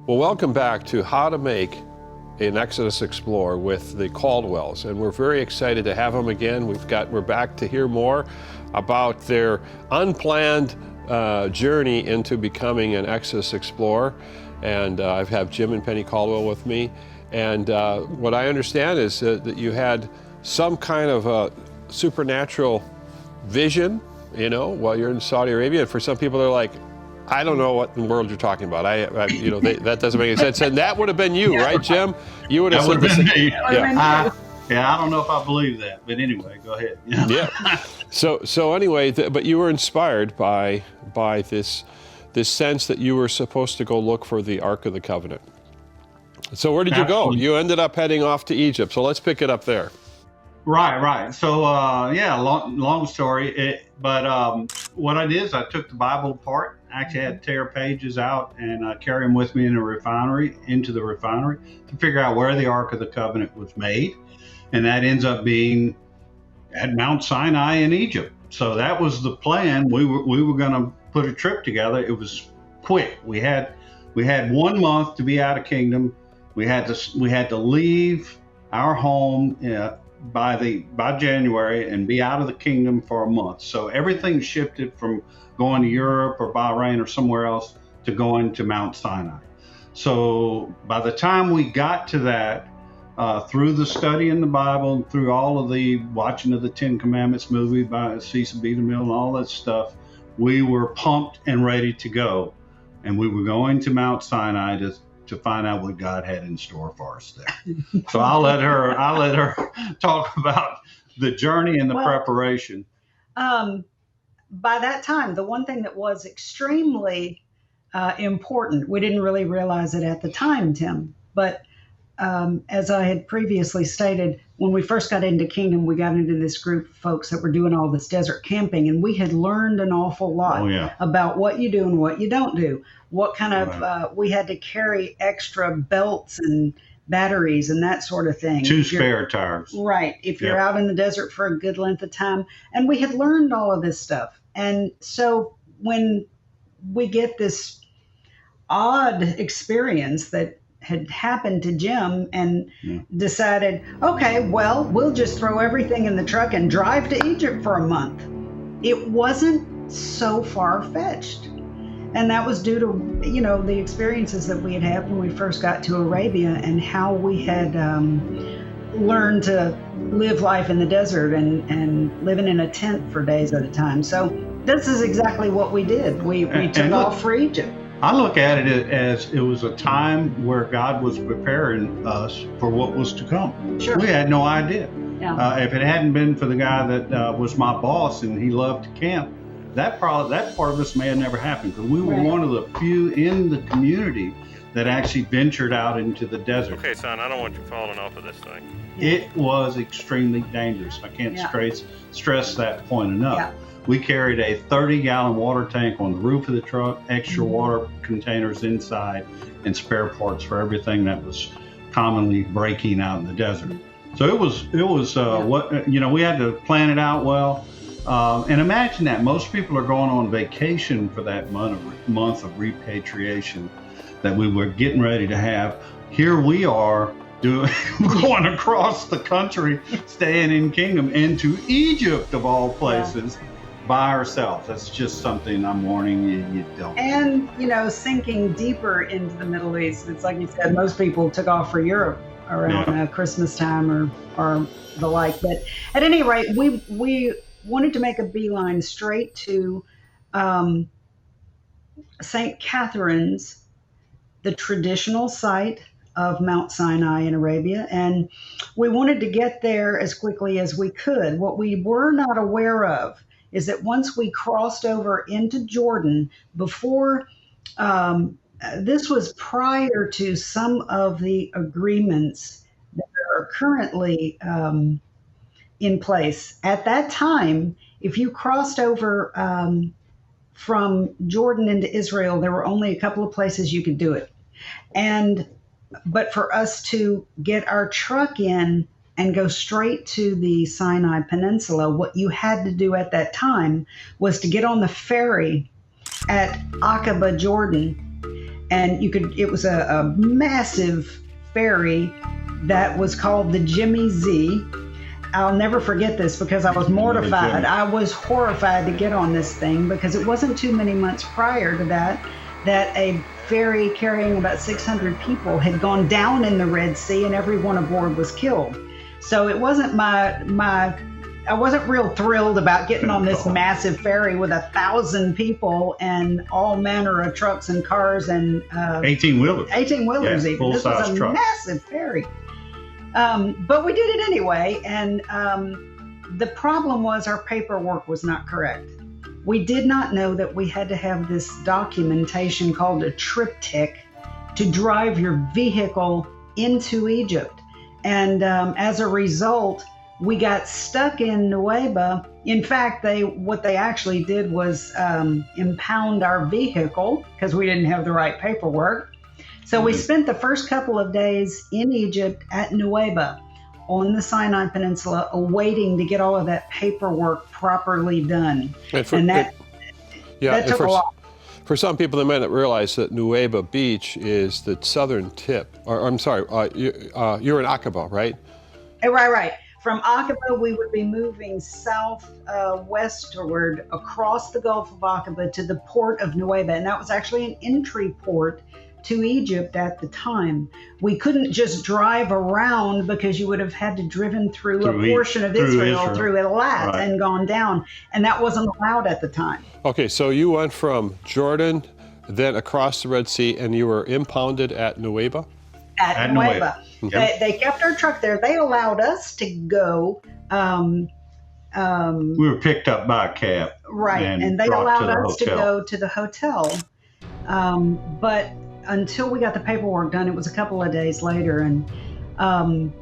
Well, welcome back to How to Make an Exodus Explorer with the Caldwells, and we're very excited to have them again. We're back to hear more about their unplanned journey into becoming an Exodus Explorer. And I have Jim and Penny Caldwell with me. And what I understand is that you had some kind of a supernatural vision, while you're in Saudi Arabia. And for some people, they're like, I don't know what in the world you're talking about. That doesn't make any sense. And that would have been you, right, Jim? You would have said the same. Yeah. I don't know if I believe that, but anyway, go ahead. Yeah. So anyway, but you were inspired by this sense that you were supposed to go look for the Ark of the Covenant. So where did you go? You ended up heading off to Egypt. So let's pick it up there. Right. So, long story. But what I did is I took the Bible apart. I actually had to tear pages out and carry them with me into the refinery to figure out where the Ark of the Covenant was made. And that ends up being at Mt Sinai in Egypt. So that was the plan. We were going to put a trip together. It was quick. We had 1 month to be out of kingdom. We had to leave our home by January and be out of the kingdom for a month. So everything shifted from going to Europe or Bahrain or somewhere else to going to Mount Sinai. So by the time we got to that, through the study in the Bible, through all of the watching of the Ten Commandments movie by Cecil B. DeMille and all that stuff, we were pumped and ready to go. And we were going to Mount Sinai to find out what God had in store for us there. So I'll let her talk about the journey and the preparation. By that time, the one thing that was extremely important, we didn't really realize it at the time, Tim, but as I had previously stated, when we first got into Kingdom, we got into this group of folks that were doing all this desert camping, and we had learned an awful lot about what you do and what you don't do. What kind of, we had to carry extra belts and batteries and that sort of thing. 2 spare tires. Right. If you're out in the desert for a good length of time. And we had learned all of this stuff. And so when we get this odd experience that had happened to Jim and decided, okay, well, we'll just throw everything in the truck and drive to Egypt for a month. It wasn't so far-fetched. And that was due to, the experiences that we had had when we first got to Arabia and how we had learned to live life in the desert and living in a tent for days at a time. So this is exactly what we did. We took off for Egypt. I look at it as it was a time where God was preparing us for what was to come. Sure. We had no idea. Yeah. If it hadn't been for the guy that was my boss and he loved to camp, that part of this may have never happened, because we were one of the few in the community that actually ventured out into the desert. Okay, son, I don't want you falling off of this thing. It was extremely dangerous. I can't stress that point enough. Yeah. We carried a 30-gallon water tank on the roof of the truck, extra water containers inside, and spare parts for everything that was commonly breaking out in the desert. So it was we had to plan it out well. And imagine that most people are going on vacation for that month of repatriation that we were getting ready to have. Here we are going across the country, staying in Kingdom, into Egypt of all places. By ourselves. That's just something I'm warning you don't. And, sinking deeper into the Middle East. It's like you said, most people took off for Europe around Christmas time or the like. But at any rate, we wanted to make a beeline straight to St. Catherine's, the traditional site of Mount Sinai in Arabia. And we wanted to get there as quickly as we could. What we were not aware of is that once we crossed over into Jordan, before this was prior to some of the agreements that are currently in place. At that time, if you crossed over from Jordan into Israel, there were only a couple of places you could do it. But for us to get our truck in and go straight to the Sinai Peninsula, what you had to do at that time was to get on the ferry at Aqaba, Jordan, and it was a massive ferry that was called the Jimmy Z. I'll never forget this because I was mortified. I was horrified to get on this thing because it wasn't too many months prior to that a ferry carrying about 600 people had gone down in the Red Sea and everyone aboard was killed. So it wasn't I wasn't real thrilled about getting on this massive ferry with 1,000 people and all manner of trucks and cars and 18-wheelers. 18-wheelers Yeah, even. This was a trucks. massive ferry. But we did it anyway, and the problem was our paperwork was not correct. We did not know that we had to have this documentation called a triptych to drive your vehicle into Egypt. And as a result, we got stuck in Nueva. In fact, what they actually did was impound our vehicle because we didn't have the right paperwork. So we spent the first couple of days in Egypt at Nueva on the Sinai Peninsula, awaiting to get all of that paperwork properly done. And that took a while. For some people, they might not realize that Nueva Beach is the southern tip. Or I'm sorry, you're in Aqaba, right? Right. From Aqaba, we would be moving westward across the Gulf of Aqaba to the port of Nueva, and that was actually an entry port to Egypt at the time. We couldn't just drive around because you would have had to driven through a portion of Israel through Eilat and gone down, and that wasn't allowed at the time. Okay, so you went from Jordan, then across the Red Sea, and you were impounded at Nueva? At Nueva. They kept our truck there. They allowed us to go. We were picked up by a cab. Right, and they allowed us to go to the hotel. But until we got the paperwork done, it was a couple of days later. And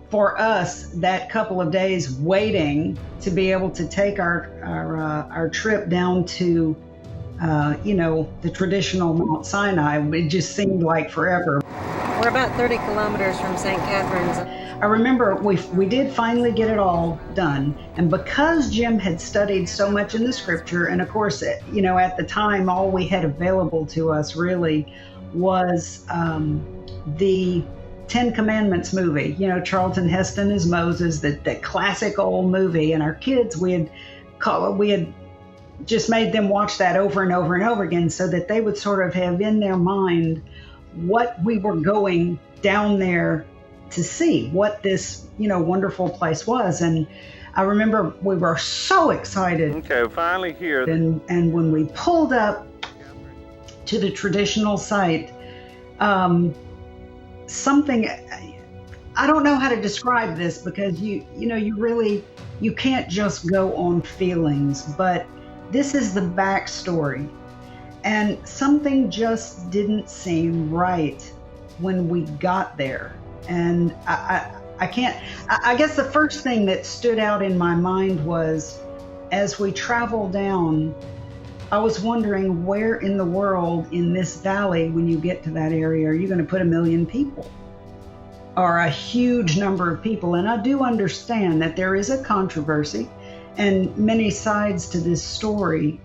for us, that couple of days waiting to be able to take our trip down to, the traditional Mt Sinai, it just seemed like forever. We're about 30 kilometers from St. Catherine's. I remember we did finally get it all done. And because Jim had studied so much in the scripture, and of course, at the time, all we had available to us really was the Ten Commandments movie. Charlton Heston as Moses, that classic old movie. And our kids, we had just made them watch that over and over and over again so that they would sort of have in their mind what we were going down there to see, what this, wonderful place was. And I remember we were so excited. Okay, finally here. And when we pulled up to the traditional site, something, I don't know how to describe this because you can't just go on feelings, but this is the backstory. And something just didn't seem right when we got there. And I guess the first thing that stood out in my mind was, as we traveled down, I was wondering where in the world in this valley, when you get to that area, are you going to put 1 million people? Or a huge number of people? And I do understand that there is a controversy and many sides to this story.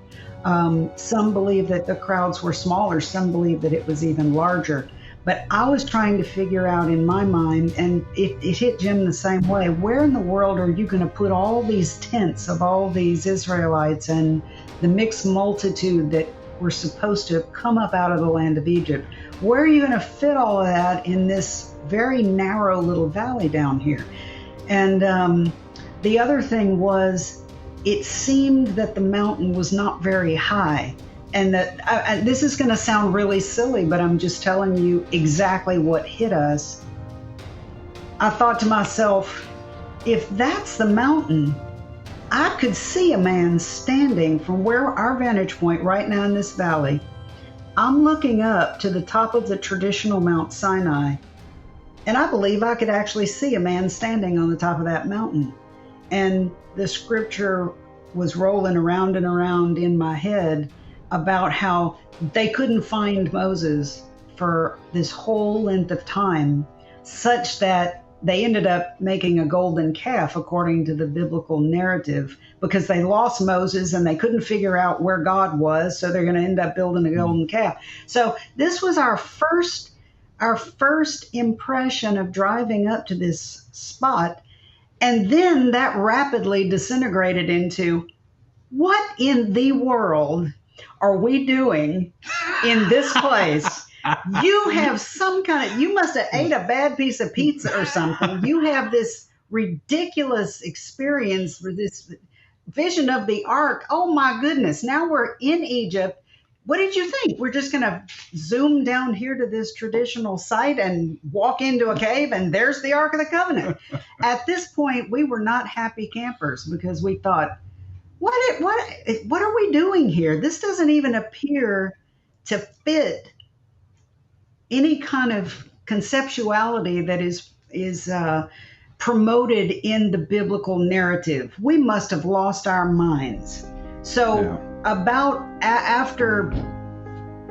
Some believe that the crowds were smaller, some believe that it was even larger. But I was trying to figure out in my mind, and it hit Jim the same way, where in the world are you going to put all these tents of all these Israelites and the mixed multitude that were supposed to have come up out of the land of Egypt? Where are you going to fit all of that in this very narrow little valley down here? And the other thing was, it seemed that the mountain was not very high. And that this is going to sound really silly, but I'm just telling you exactly what hit us. I thought to myself, if that's the mountain, I could see a man standing from where our vantage point right now in this valley. I'm looking up to the top of the traditional Mt Sinai, and I believe I could actually see a man standing on the top of that mountain. And the scripture was rolling around and around in my head about how they couldn't find Moses for this whole length of time, such that they ended up making a golden calf according to the biblical narrative because they lost Moses and they couldn't figure out where God was. So they're going to end up building a golden calf. So this was our first impression of driving up to this spot. And then that rapidly disintegrated into, what in the world are we doing in this place? You have you must have ate a bad piece of pizza or something. You have this ridiculous experience for this vision of the ark. Oh my goodness. Now we're in Egypt. What did you think? We're just going to zoom down here to this traditional site and walk into a cave and there's the Ark of the Covenant. At this point, we were not happy campers because we thought, what are we doing here? This doesn't even appear to fit any kind of conceptuality that is promoted in the biblical narrative. We must have lost our minds. So after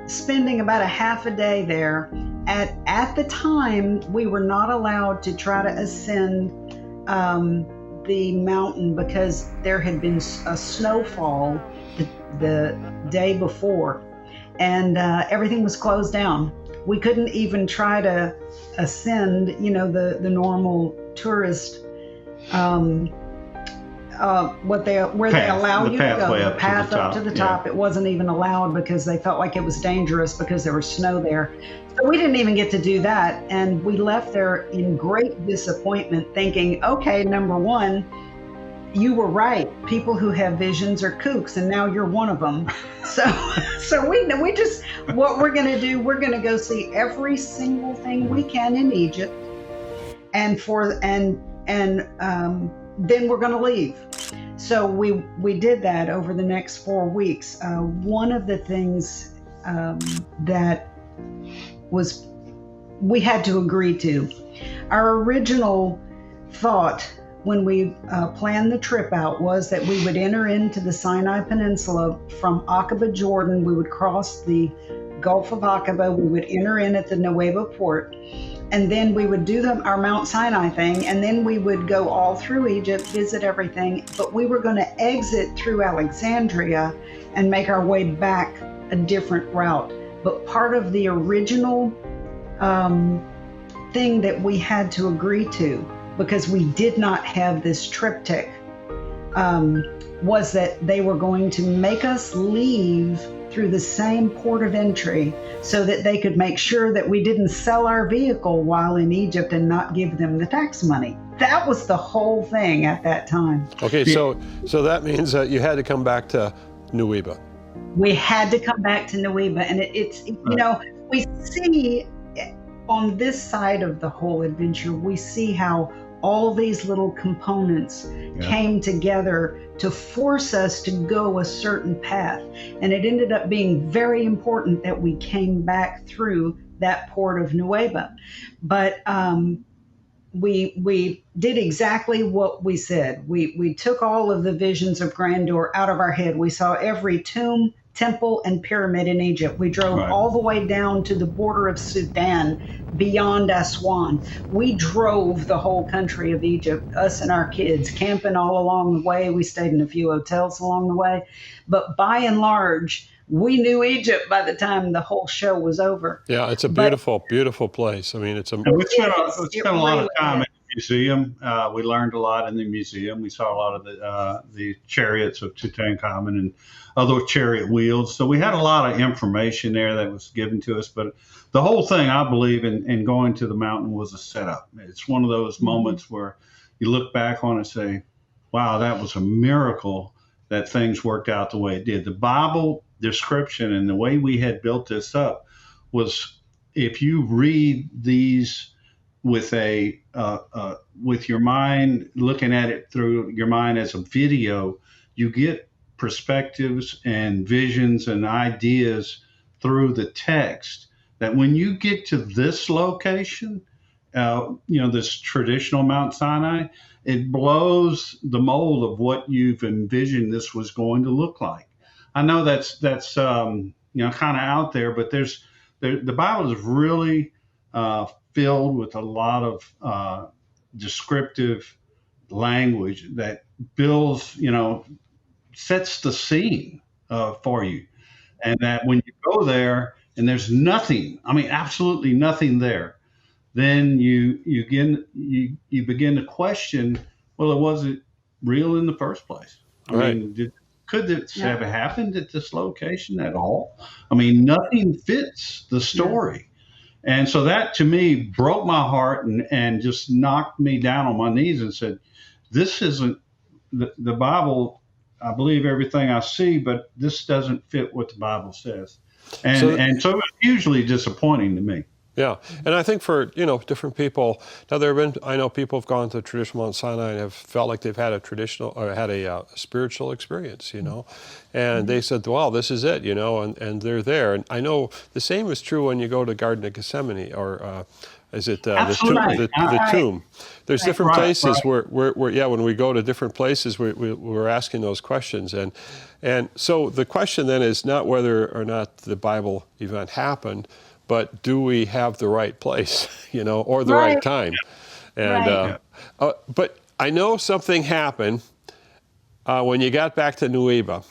spending about a half a day there, at the time we were not allowed to try to ascend the mountain because there had been a snowfall the day before, and everything was closed down. We couldn't even try to ascend, the normal tourist, they allow you to go, the path up to the top. It wasn't even allowed because they felt like it was dangerous because there was snow there. So we didn't even get to do that. And we left there in great disappointment thinking, okay, number one, you were right. People who have visions are kooks, and now you're one of them. So we just, what we're going to do, we're going to go see every single thing we can in Egypt, and then we're going to leave. So we did that over the next 4 weeks. One of the things that we had to agree to, our original thought when we planned the trip out was that we would enter into the Sinai Peninsula from Aqaba, Jordan. We would cross the Gulf of Aqaba. We would enter in at the Nuweiba port. And then we would do our Mt Sinai thing. And then we would go all through Egypt, visit everything. But we were going to exit through Alexandria and make our way back a different route. But part of the original thing that we had to agree to, because we did not have this triptych, was that they were going to make us leave through the same port of entry so that they could make sure that we didn't sell our vehicle while in Egypt and not give them the tax money. That was the whole thing at that time. Okay, so that means that you had to come back to Nuweiba. We had to come back to Nuweiba, and it's we see on this side of the whole adventure, we see how all these little components came together to force us to go a certain path. And it ended up being very important that we came back through that port of Nuweiba. But we did exactly what we said. We took all of the visions of grandeur out of our head. We saw every tomb, temple, and pyramid in Egypt. We drove all the way down to the border of Sudan, beyond Aswan. We drove the whole country of Egypt, us and our kids, camping all along the way. We stayed in a few hotels along the way. But by and large, we knew Egypt by the time the whole show was over. Yeah, it's a beautiful, beautiful place. I mean, we spent a lot of time in the museum. We learned a lot in the museum. We saw a lot of the chariots of Tutankhamun and other chariot wheels. So we had a lot of information there that was given to us. But the whole thing, I believe, in going to the mountain was a setup. It's one of those moments where you look back on and say, wow, that was a miracle that things worked out the way it did. The Bible description and the way we had built this up was, if you read these with with your mind, looking at it through your mind as a video, you get perspectives and visions and ideas through the text that when you get to this location, this traditional Mount Sinai, it blows the mold of what you've envisioned this was going to look like. I know that's kind of out there, but the Bible is really filled with a lot of descriptive language that builds, sets the scene for you. And that when you go there and there's nothing, I mean, absolutely nothing there, then you begin to question, well, it wasn't real in the first place. I Right. mean, could this have happened at this location at all? I mean, nothing fits the story. And so that to me broke my heart and just knocked me down on my knees and said, this isn't the Bible. I believe everything I see, but this doesn't fit what the Bible says. And so it was hugely disappointing to me. Yeah, and I think for different people. Now I know people have gone to traditional Mount Sinai and have felt like they've had a spiritual experience, and they said, "Well, this is it," and they're there. And I know the same is true when you go to Garden of Gethsemane, or is it the tomb? There's different places where when we go to different places, we're asking those questions, and so the question then is not whether or not the Bible event happened, but do we have the right place, or the right time? And but I know something happened when you got back to Nueva,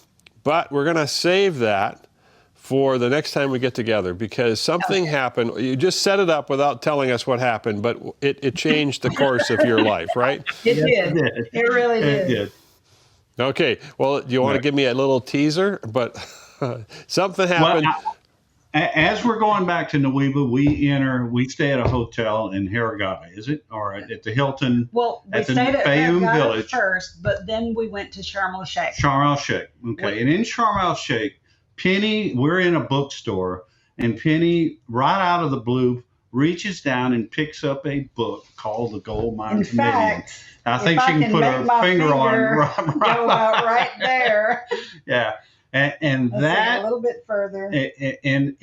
but we're going to save that for the next time we get together, because something happened. You just set it up without telling us what happened, but it changed the course of your life, right? It did. It really did. It did. Okay. Well, do you want to give me a little teaser? But something happened. Well, as we're going back to Nueva, we stay at a hotel in Haragata, is it? Or at the Hilton? Well, we at the stayed at Fayoum Haragata Village first, but then we went to Sharm el Sheikh. Sharm el Sheikh. Okay. And in Sharm el Sheikh, Penny, we're in a bookstore, and Penny, right out of the blue, reaches down and picks up a book called The Gold Mines of Midian. fact, I think if she I can put make her my finger on finger go out right there. Yeah. And Let's see, that, a little bit further. and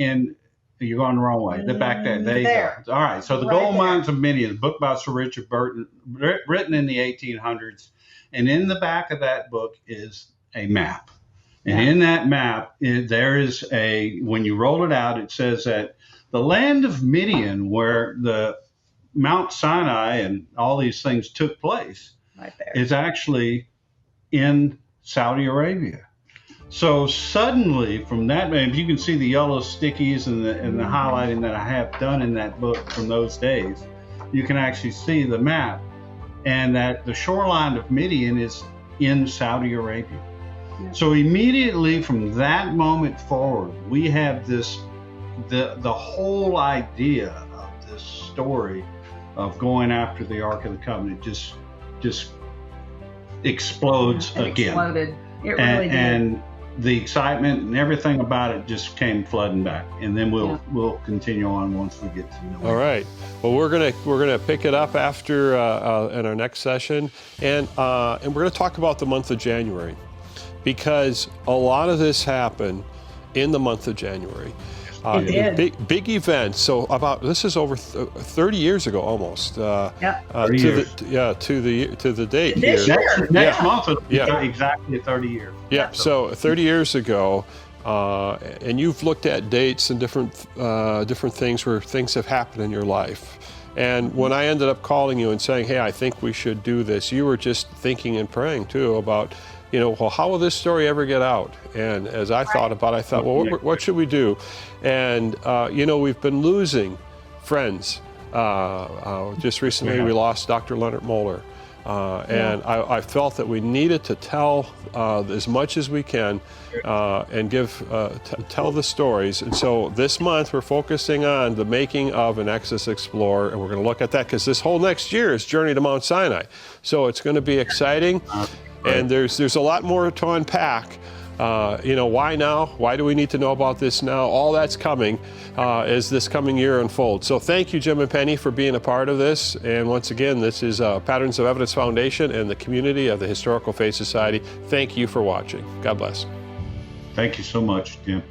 you're going the wrong way. The back there. There you There. go. All right. So The Right Gold there. Mines of Midian, a book by Sir Richard Burton, written in the 1800s. And in the back of that book is a map. And in that map, there is when you roll it out, it says that the land of Midian, where the Mount Sinai and all these things took place, Right there. is actually in Saudi Arabia. So suddenly, from that, if you can see the yellow stickies and the highlighting that I have done in that book from those days, you can actually see the map, and that the shoreline of Midian is in Saudi Arabia. Yeah. So immediately from that moment forward, we have the whole idea of this story of going after the Ark of the Covenant just explodes It again. exploded. It really did. And the excitement and everything about it just came flooding back. And then we'll continue on once we get to know it. All right. Well, we're gonna pick it up after in our next session, and we're gonna talk about the month of January, because a lot of this happened in the month of January. It did. Big events. So this is over 30 years ago almost. 30 years. To the date This here. year. Next month will be Yeah. exactly 30 years. Yeah, so 30 years ago, and you've looked at dates and different things where things have happened in your life. And when I ended up calling you and saying, hey, I think we should do this, you were just thinking and praying too about, well, how will this story ever get out? And as I thought about it, I thought, well, what should we do? And, we've been losing friends. Just recently, we lost Dr. Leonard Moeller. And I felt that we needed to tell as much as we can and tell the stories. And so this month we're focusing on the making of an Exodus Explorer, and we're going to look at that because this whole next year is Journey to Mount Sinai. So it's going to be exciting, and there's a lot more to unpack. Why now? Why do we need to know about this now? All that's coming as this coming year unfolds. So thank you, Jim and Penny, for being a part of this. And once again, this is Patterns of Evidence Foundation and the community of the Historical Faith Society. Thank you for watching. God bless. Thank you so much, Jim.